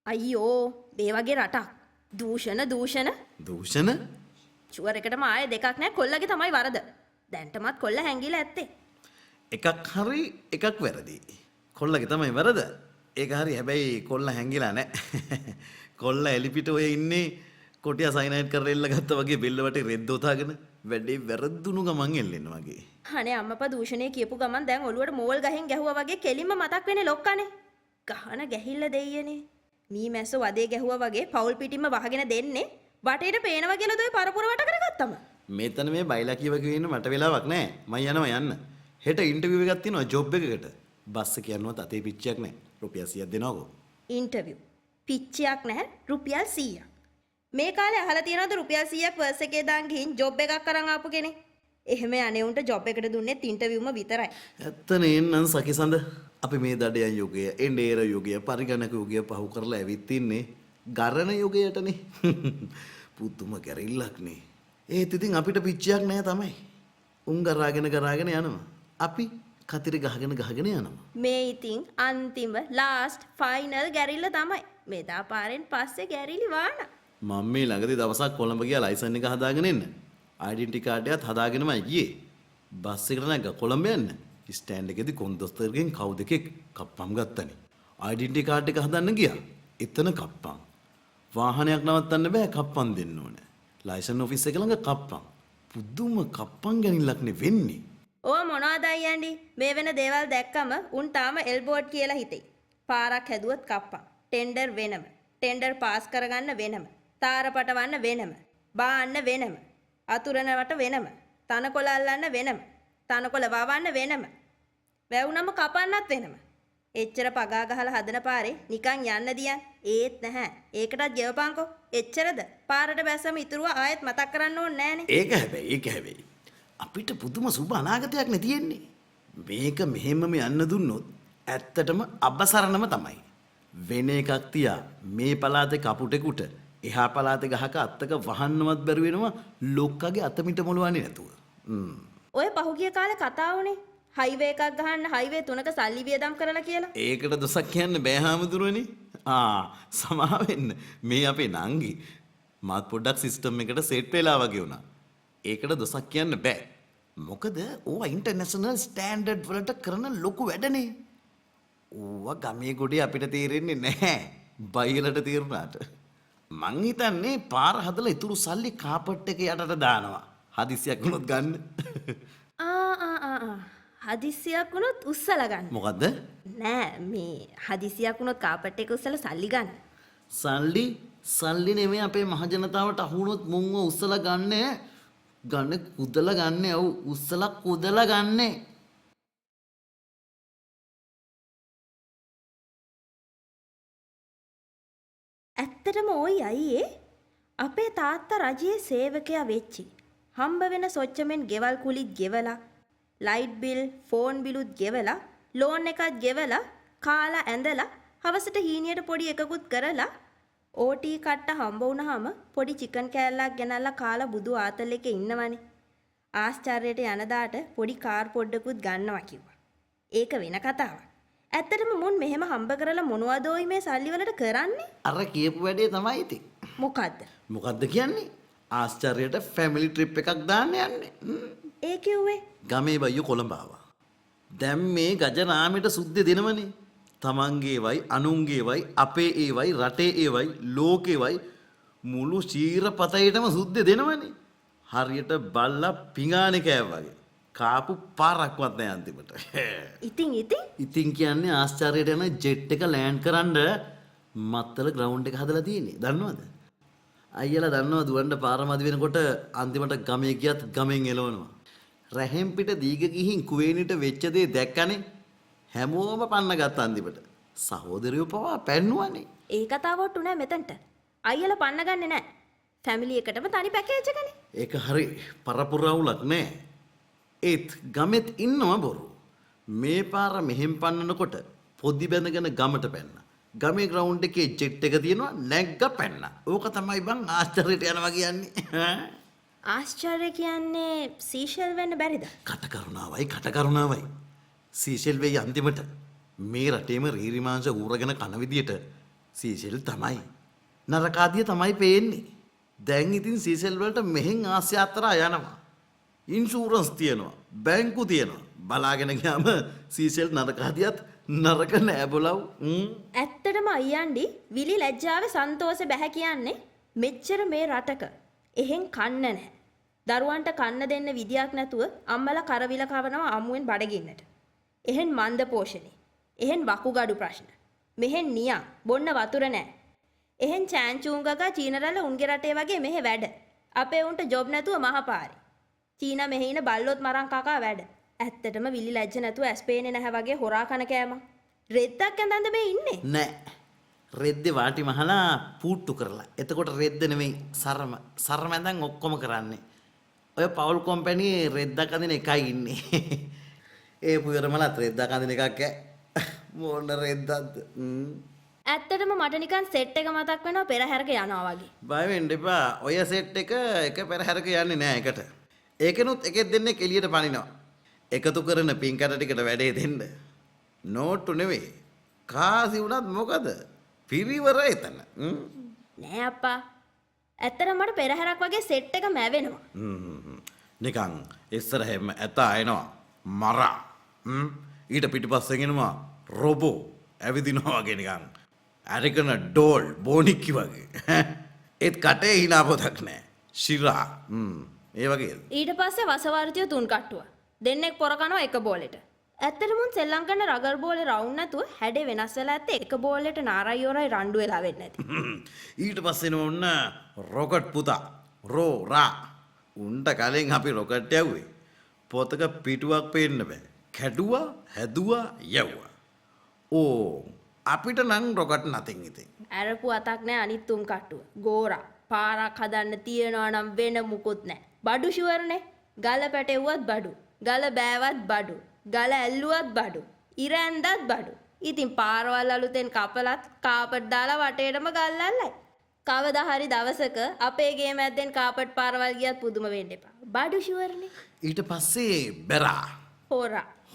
අයියෝ මේ වගේ රටක් දූෂණ දූෂණ ෂුවර් එකටම ආයේ දෙකක් නැහැ කොල්ලගේ තමයි වරද. දැන්ටමත් කොල්ල හැංගිලා ඇත්තේ. එකක් හරි එකක් වැරදි. කොල්ලගේ තමයි වැරද. ඒක හරි හැබැයි කොල්ල හැංගිලා නැහැ. කොල්ල එලිපිට ඔය ඉන්නේ කොටියා සයිනයිඩ් කරලා එල්ල ගත්තා වගේ බෙල්ල වටේ රෙද්ද උතාගෙන වැඩේ වැරදුණු ගමන් එල්ලෙන්න වගේ. අනේ අම්මපා දූෂණේ කියපු ගමන් දැන් ඔළුවට මෝල් ගහෙන් ගැහුවා වගේ කෙලින්ම මතක් වෙන්නේ ලොක්කනේ. ගහන ගැහිල්ල දෙයියනේ. මී මැස්සෝ වදේ ගැහුවා වගේ පවුල් පිටින්ම වහගෙන දෙන්නේ බටේට පේනවා කියලා දොයි පරපුර වට කරගත්තම. මෙතන මේ බයිලා කියව කියන්න මට වෙලාවක් නැහැ. මම යනවා යන්න. හෙට ඉන්ටර්විව් එකක් තියෙනවා ජොබ් එකකට. බස් එක යනවත් අතේ පිච්චියක් නැහැ. රුපියල් 100ක් දෙනවකෝ. ඉන්ටර්විව්. පිච්චියක් නැහැ රුපියල් 100ක්. මේ කාලේ අහලා තියනවද රුපියල් 100ක් වර්ස් එකේ දාන් ගිහින් ජොබ් එකක් අරන් ආපු කෙනෙක්? එහෙම අනේ උන්ට ජොබ් එකට දුන්නෙත් ඉන්ටර්විව්ම විතරයි. ඇත්තනේ නං සකිසඳ අපි මේ දඩයන් යුගය, එන්ඩේර යුගය, පරිගණක යුගය පහු කරලා ඇවිත් ඉන්නේ ගරණ යුගයටනේ. පුදුම ගැරිල්ලක්නේ. ඒත් ඉතින් අපිට පිච්චියක් නැහැ තමයි. උන් ගරාගෙන යනවා. අපි කතිර ගහගෙන යනවා. මේ ඉතින් අන්තිම ලාස්ට් ෆයිනල් ගැරිල්ල තමයි. මෙදා පාරෙන් පස්සේ ගැරිලි වාන. මම මේ ළඟදී දවසක් කොළඹ ගියා ලයිසන් එක හදාගෙන එන්න. ඩෙන්ටි කාඩ් එකත් හදාගෙනමයි ගියේ. බස් එකට නැග කොළඹ යන්න. ස්ටෑන්ඩ් එකේදී කොන්දොස්තරගෙන් කවු දෙකෙක් කප්පම් ගත්තනේ. ඩෙන්ටි කාඩ් එක හදන්න ගියා. එතන කප්පම්. වාහනයක් නවත්තන්න බෑ කප්පම් දෙන්න ඕනේ. ලයිසන් ඔෆිස් එක ළඟ කප්පම්. පුදුම කප්පම් ගැනිල්ලක්නේ වෙන්නේ. ඕ මොනවද අයියන්ඩි මේ වෙන දේවල් දැක්කම උන් තාම එල්බෝඩ් කියලා හිතෙයි. පාරක් හැදුවොත් කප්පම්. ටෙන්ඩර් වෙනම. ටෙන්ඩර් පාස් කරගන්න වෙනම. තාර පටවන්න වෙනම. බාන්න වෙනම. අතුරනවට වෙනම. තනකොළ අල්ලන්න වෙනම. තනකොළ වවන්න වෙනම. වැවුනම කපන්නත් වෙනම. එච්චර පගා ගහලා හදන පාරේ නිකන් යන්න දියන් ඒත් නැහැ. ඒකටත් ගෙවපන්කෝ. එච්චරද? පාරට බැස්සම ඉතුරුව ආයෙත් මතක් කරන්න ඕනේ නෑනේ. ඒක හැබැයි අපිට පුදුම සුබ අනාගතයක් නේ තියෙන්නේ. මේක මෙහෙමම යන්න දුන්නොත් ඇත්තටම අබසරණම තමයි. වෙන එකක් තියා මේ පළාතේ කපුටෙකුට එහා පළාතේ ගහක අත්තක වහන්නවත් බැරි වෙනවා ලොක්කගේ අතමිට මොලවන්නේ නැතුව. ඔය පහුගිය කාලේ කතාවනේ. හයිවේ එකක් ගහන්න හයිවේ 3ක සල්ලි වියදම් කරලා කියලා. ඒකට දොසක් කියන්න බෑ හාමුදුරුවනේ. සමාවෙන්න මේ අපේ නංගි මාත් පොඩ්ඩක් සිස්ටම් එකට සෙට් වෙලා වගේ වුණා. ඒකට දොසක් කියන්න බෑ. මොකද ඕවා ඉන්ටර්නැෂනල් ස්ටෑන්ඩඩ් වලට කරන ලොකු වැඩනේ. ඕවා ගමේ ගොඩේ අපිට තේරෙන්නේ නැහැ. බයිලට තේරුණාට. මං හිතන්නේ පාර හදලා ඉතුරු සල්ලි කාපට් එක යටට දානවා. හදිසියක් වුණොත් ගන්න. හදිසියක් වුණොත් උස්සලා ගන්න. මොකද්ද? නෑ මේ හදිසියක් වුණොත් කාපට් එක උස්සලා සල්ලි ගන්න. සල්ලි නෙමෙයි අපේ මහජනතාවට අහු වුණොත් මුන්ව උස්සලා ගන්න කුදලා ගන්න. ඔව් උස්සලා කුදලා ගන්න. ඇත්තටම ওই අයියේ අපේ තාත්තා රජයේ සේවකයා වෙච්චි. හම්බ වෙන සොච්චමෙන් ගෙවල් කුලිත් ගෙවලා, ලයිට් බිල්, ෆෝන් බිලුත් ගෙවලා, ලෝන් එකත් ගෙවලා, කාලා ඇඳලා, හවසට හීනියට පොඩි එකකුත් කරලා, ඕටී කට්ට හම්බ වුණාම පොඩි චිකන් කෑල්ලක් ගෙනල්ලා කාලා බුදු ආතල් එකේ ඉන්නවනේ. ආස්චාර්යයට යන දාට පොඩි කාර් පොඩ්ඩකුත් ගන්නවා කිව්වා. ඒක වෙන කතාවක්. ඇත්තටම මුන් මෙහෙම හම්බ කරලා මොනවදෝයි මේ සල්ලි වලට කරන්නේ? අර කියපු වැඩේ තමයි ඉතින්. මොකද්ද කියන්නේ? ආස්චාර්යයට ෆැමිලි ට්‍රිප් එකක් දාන්න යන්නේ. ඒ කිව්වේ ගමේ බයියෝ කොළඹ ආවා. දැන් මේ ගජරාමෙට සුද්ධ දෙනවනේ. තමන්ගේවයි, අනුන්ගේවයි, අපේ ඒවයි, රටේ ඒවයි, ලෝකේවයි මුළු ශීරපතේටම සුද්ධ දෙනවනේ. හරියට බල්ලා පිඟානේ කෑවා වගේ. කාපු පාරක්වත් නැහැ අන්තිමට. ඉතින් කියන්නේ ආස්චාර්යයට යන ජෙට් එක ලෑන්ඩ් කරන්න මත්තල ග්‍රවුන්ඩ් එක හදලා තියෙන්නේ. දන්නවද? අයියලා දන්නවා දුවන්න පාර මදි වෙනකොට අන්තිමට ගමේ ගියත් ගමෙන් එලවනවා. රැහෙන් පිට දීග ගිහින් කුවේනිට වෙච්ච දේ දැක්කනේ. හැමෝම පන්න ගත්ත අන්තිමට. සහෝදරයෝ පවා පැන්නුවානේ. ඒ කතාවට උනේ මෙතනට. අයියලා පන්න ගන්නෙ නැහැ. ෆැමිලි එකටම තනි පැකේජ් එකනේ. ඒක හරි පරපුරවුලක් නෑ. ඒත් ගමෙත් ඉන්නවා බොරු. මේ පාර මෙහෙම් පන්නනකොට පොඩි බැඳගෙන ගමට පැන්න. ගමේ ග්‍රවුන්ඩ් එකේ ජෙට් එක තියෙනවා නැග්ග පැන්න. ඕක තමයි බං ආශ්චර්යයට යනවා කියන්නේ. ආශ්චර්ය කියන්නේ සීෂෙල් වෙන්න බැරිද? කටකරුණාවයි. සීෂෙල් වෙයි අන්තිමට මේ රටේම රීරි මාංශ ඌරගෙන කන විදියට සීසෙල් තමයි. නරකාදිය තමයි පේන්නේ. දැන් ඉතින් සීසෙල් වලට මෙහෙන් ආසියාතරා යනවා. ඉන්ෂුරන්ස් තියෙනවා. බැංකු තියෙනවා. බලාගෙන ගියාම සීසෙල් නරකාදියත් නරක නෑ බොලව්. ඇත්තටම අයියන්ඩි විලි ලැජ්ජාවේ සන්තෝෂෙ බැහැ කියන්නේ මෙච්චර මේ රටක එහෙන් කන්න නැහැ. දරුවන්ට කන්න දෙන්න විදියක් නැතුව අම්මලා කරවිල කවනවා අමුවෙන් බඩගින්නට. එහෙන් මන්ද පෝෂණේ. එහෙන් වකුගඩු ප්‍රශ්න. මෙහෙන් නියම් බොන්න වතුර නැහැ. එහෙන් චෑන්චූංගගා චීන රළ උන්ගේ රටේ වගේ මෙහෙ වැඩ. අපේ උන්ට ජොබ් නැතුව මහපාරේ. චීනා මෙහෙ ඉන බල්ලොත් මරන් කකා වැඩ. ඇත්තටම විලි ලැජ්ජ නැතුව ඇස් පේන්නේ නැහැ වගේ හොරා කන කෑම. රෙද්දක් ඇඳන්ද මේ ඉන්නේ? නෑ. රෙද්දේ වාටි මහලා පූට්ටු කරලා. එතකොට රෙද්ද නෙමෙයි සරම. සරම ඇඳන් ඔක්කොම කරන්නේ. ඔය පවුල් කොම්පැනියේ රෙද්දක් අඳින එකයි ඉන්නේ. ඒ පුයරමලත් රෙද්දක් අඳින එකක් ඈ. මොන රෙද්දක්ද? ඇත්තටම මට නිකන් සෙට් එක මතක් වෙනවා පෙරහැරක යනවා වගේ. බය වෙන්න එපා. ඔය සෙට් එක පෙරහැරක යන්නේ නෑ එකට. ඒකනොත් එකෙක් දෙන්නෙක් එළියට පනිනවා. එකතු කරන පින්කඩ ටිකට වැඩේ දෙන්න. නෝට්ටු නෙවෙයි. කාසි වුණත් මොකද? පිරිවර එතන. නෑ අප්පා. ඇත්තටම මට පෙරහැරක් වගේ සෙට් එක මැවෙනවා. නිකන් ඉස්සරහෙම ඇතා එනවා. මරා. ඊට පිටිපස්සෙන් එනවා රොබෝ. ඇවිදිනවා වගේ නිකන්. ඇරිකන ඩෝල් බෝනික්කි වගේ. ඒත් කටේ hina පොතක් නෑ. ශිරා. ඒ වගේ. ඊට පස්සේ වසවාර්තිය තුන් කට්ටුව. දෙන්නෙක් පොර කනවා එක බෝලෙට. ඇත්තටම මුන් සෙල්ලම් කරන රගර් බෝලේ රවුන්ඩ් නැතුව හැඩේ වෙනස් වෙලා ඇත්තේ එක බෝලෙට නාරයි යෝරයි රණ්ඩු වෙලා වෙන්නේ නැති. ඊට පස්සේ එනවා ඔන්න රොකට් පුතා. රා. උන්ට කලින් අපි රොකට් යවුවේ. පොතක පිටුවක් පේන්න බෑ. කැඩුවා, හැදුවා, යවුවා. ඕ අපිට නම් රොකට් නැතින් ඉතින්. අරපු අතක් නෑ අනිත් තුන් කට්ටුව. ගෝරා. පාරක් හදන්න තියනවා නම් වෙන මුකුත් නෑ. බඩු ෂුවර්නේ. ගල පැටෙව්වත් බඩු. ගල බෑවත් බඩු. ගල ඇල්ලුවත් බඩු. ඉර ඇන්දත් බඩු. ඉතින් පාරවල් අලුතෙන් කපලත් කාපට් දාලා වටේටම ගල් අල්ලයි. කවදා හරි දවසක අපේ ගේ මැද්දෙන් කාපට් පාරවල් ගියත් පුදුම වෙන්න එපා. බඩු ෂුවර්නේ. ඊට පස්සේ බැරා.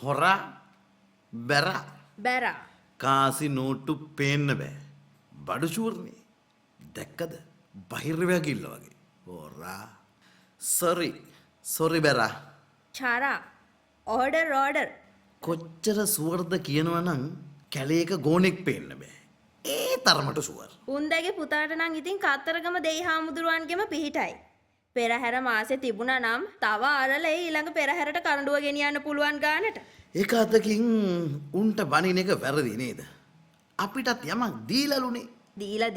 හොරා බැරා. කාසි නෝට්ටු පේන්න බෑ. බඩු ෂුවර්නේ. දැක්කද? බහිර්වැය කිල්ල වගේ. හොරා. සොරි බැරා. චාරා. ඕඩර්. කොච්චර සුවර්ද කියනවනම් කැලේක ගෝනෙක් පේන්න බෑ. ඒ තරමට සුවර්. උන්දගේ පුතාට නම් ඉතින් කත්තරගම දෙයි හාමුදුරුවන්ගෙම පිහිටයි. පෙරහැර මාසේ තිබුණා නම් තව අරල ඊළඟ පෙරහැරට කරඬුව ගෙනියන්න පුළුවන් ගානට. ඒක අතකින් උන්ට බනින එක වැරදි නේද? අපිටත් යමක් දීලාලුනේ.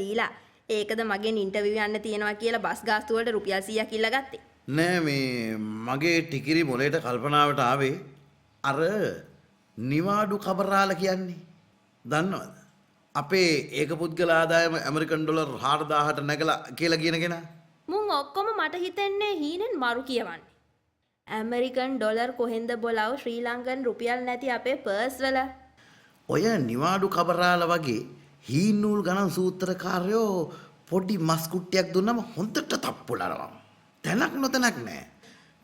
දීලා. ඒකද මගෙන් ඉන්ටර්විව් යන්න තියෙනවා කියලා බස් ගාස්තු වලට රුපියල් 100ක් ඉල්ල ගත්තේ. නෑ මේ මගේ ටිකිරි මොලේට කල්පනාවට ආවේ අර නිවාඩු කබරාල කියන්නේ. දන්නවද? අපේ ඒක පුද්ගල ආදායම ඇමරිකන් ඩොලර් 4000ට නැගලා කියලා කියනගෙන. මුන් ඔක්කොම මට හිතෙන්නේ හීනෙන් මරු කියවන්නේ. ඇමරිකන් ඩොලර් කොහෙන්ද බොලව ශ්‍රී ලංකන් රුපියල් නැති අපේ පර්ස් වල. ඔය නිවාඩු කබරාල වගේ හීන් නූල් ගණන් සූත්‍රකාරයෝ පොඩි මස් කුට්ටියක් දුන්නම හොඳට තප්පුලනවා. තැනක් නොතැනක් නෑ.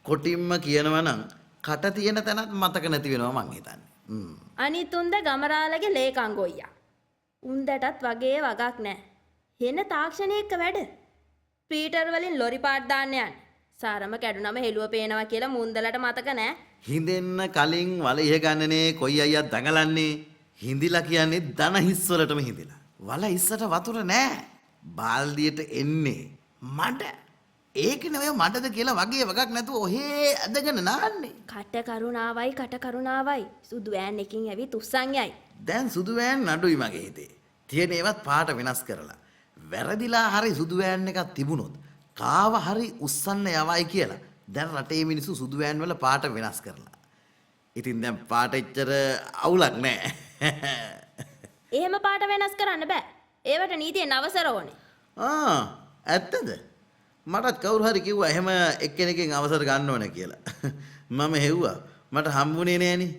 කොටින්ම කියනවා නම් කට තියෙන තැනත් මතක නැති වෙනවා මං හිතන්නේ. අනිත් උන්ද ගමරාලගේ ලේකම් ගොයියා. උන්දටත් වගේ වගක් නෑ. හෙන තාක්ෂණයක වැඩ. පීටර් වලින් ලොරි පාට් දාන්න යන්නේ. සාරම කැඩුනම හෙළුව පේනවා කියලා මුන්දලට මතක නෑ. හිඳෙන්න කලින් වල ඉහ ගන්නනේ කොයි අයියා දඟලන්නේ. හිඳිලා කියන්නේ දන හිස් වලටම හිඳිලා. වල ඉස්සට වතුර නෑ. බාල්දියට එන්නේ මඩ. ඒකනේ ඔය මඩද කියලා වගේ වගක් නැතුව ඔහේ ඇදගෙන නාන්නේ. කට කරුණාවයි සුදු වෑන් එකකින් ඇවිත් උස්සන් යයි. දැන් සුදු වෑන් නඩුයි මගේ හිතේ. තියෙන ඒවත් පාට වෙනස් කරලා. වැරදිලා හරි සුදු වෑන් එකක් තිබුණොත් කාව හරි උස්සන්න යවයි කියලා දැන් රටේ මිනිස්සු සුදු වෑන් වල පාට වෙනස් කරලා. ඉතින් දැන් පාට එච්චර අවුලක් නෑ. එහෙම පාට වෙනස් කරන්න බෑ. ඒවට නීතියෙන් අවසර ඕනේ. ඇත්තද? මටත් කවුරු හරි කිව්වා එහෙම එක්කෙනකින් අවසර ගන්න ඕනේ කියලා. මම හෙව්වා. මට හම්බුනේ නෑනේ.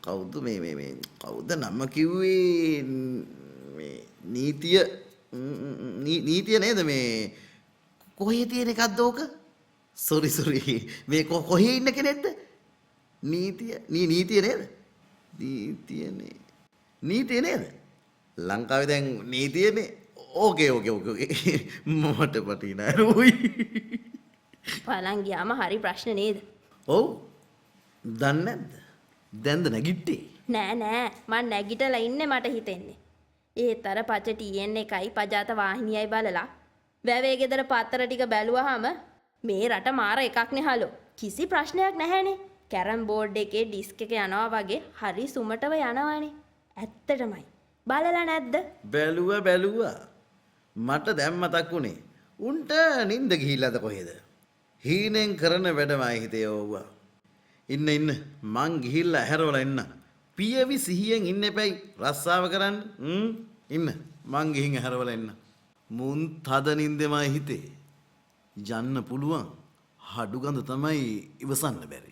කවුද මේ කවුද නම කිව්වේ මේ නීතිය නේද මේ කොහේ තියෙන එකක්ද ඕක? සෝරි මේ කොහේ ඉන්න කෙනෙක්ද? නීතිය නේද? නීතිය නේද? ලංකාවේ දැන් නීතියනේ. ඕකේ මට පටිනා රෝයි. පලන් ගියාම හරි ප්‍රශ්න නේද? ඔව්. දන්නේ නැද්ද? දැන්ද නැගිට්ටේ? නෑ මං නැගිටලා ඉන්නේ මට හිතෙන්නේ. ඒත් අර පච TN එකයි පජාත වාහිනියයි බලලා වැවේ ගෙදර පත්තර ටික බැලුවාම මේ රට මාර එකක්නේ හලෝ. කිසි ප්‍රශ්නයක් නැහැනේ. කැරම් බෝඩ් එකේ ඩිස්ක් එක යනවා වගේ හරි සුමටව යනවානේ. ඇත්තටමයි. බලලා නැද්ද? බැලුවා. මට දැන් මතක් වුණේ. උන්ට නිින්ද ගිහිල්ලාද කොහෙද? හීනෙන් කරන වැඩමයි හිතේ ඕවා. ඉන්න මං ගිහිල්ලා ඇහැරවලා එන්න. පියවි සිහියෙන් ඉන්න එපැයි රස්සාව කරන්න. ඉන්න මං ගිහින් ඇහැරවලා එන්න. මුන් තද නින්දෙමයි හිතේ. යන්න පුළුවන්. හඩු ගඳ තමයි ඉවසන්න බැරි.